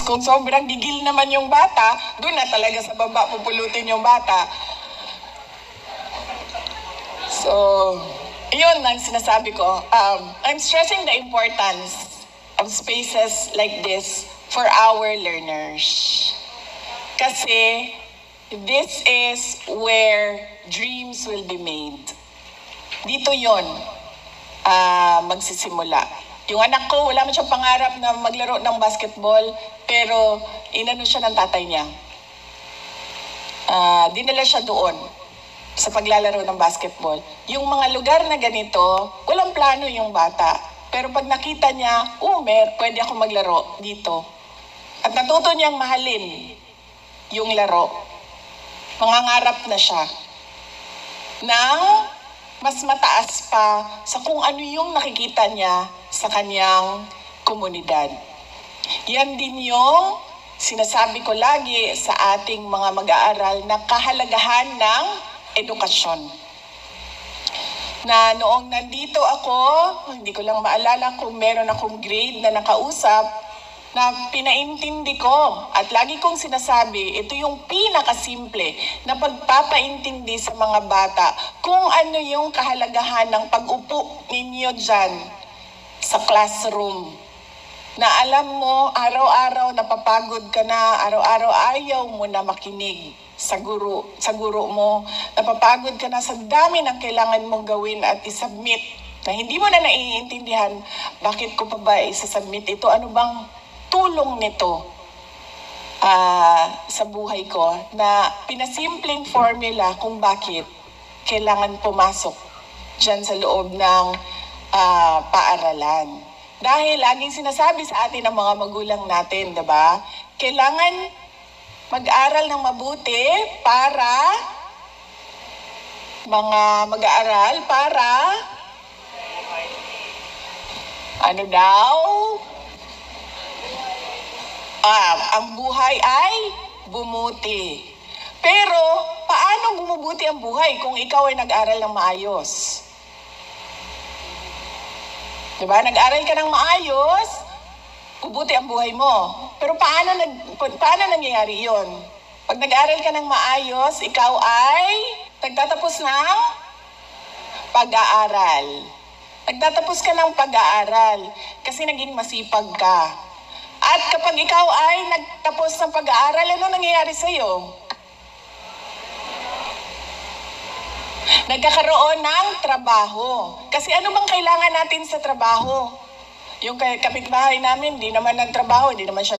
kung sobrang gigil naman yung bata, doon na talaga sa baba pupulutin yung bata. So, yun ang sinasabi ko. I'm stressing the importance of spaces like this for our learners. Kasi this is where dreams will be made. Dito yon magsisimula. Yung anak ko, wala man siyang pangarap na maglaro ng basketball, pero inano siya ng tatay niya. Dinala siya doon sa paglalaro ng basketball. Yung mga lugar na ganito, walang plano yung bata. Pero pag nakita niya, pwede ako maglaro dito. At natuto niyang mahalin yung laro. Mangangarap na siya ng mas mataas pa sa kung ano yung nakikita niya sa kanyang komunidad. Yan din yung sinasabi ko lagi sa ating mga mag-aaral na kahalagahan ng edukasyon. Na noong nandito ako, hindi ko lang maalala kung meron akong grade na nakausap, na pinaintindi ko at lagi kong sinasabi, ito yung pinakasimple na pagpapaintindi sa mga bata kung ano yung kahalagahan ng pag-upo ninyo dyan sa classroom. Na alam mo, araw-araw napapagod ka na, araw-araw ayaw mo na makinig sa guro mo. Napapagod ka na sa dami ng kailangan mong gawin at isubmit na hindi mo na naiintindihan, bakit ko pa ba isasubmit ito? Ano bang tulong nito sa buhay ko, na pinasimpleng formula kung bakit kailangan pumasok dyan sa loob ng paaralan. Dahil laging sinasabi sa atin ng mga magulang natin, diba? Kailangan mag-aral ng mabuti para mga mag-aaral para ano daw? Ang buhay ay bumuti. Pero, paano bumubuti ang buhay kung ikaw ay nag-aral ng maayos? Diba? Nag-aral ka ng maayos, bubuti ang buhay mo. Pero paano nangyayari yon? Pag nag-aral ka ng maayos, ikaw ay nagtatapos ng pag-aaral. Nagtatapos ka ng pag-aaral kasi naging masipag ka. At kapag ikaw ay nagtapos ng pag-aaral, ano nangyayari sa'yo? Nagkakaroon ng trabaho. Kasi ano bang kailangan natin sa trabaho? Yung kapitbahay namin, di naman ng trabaho, di naman siya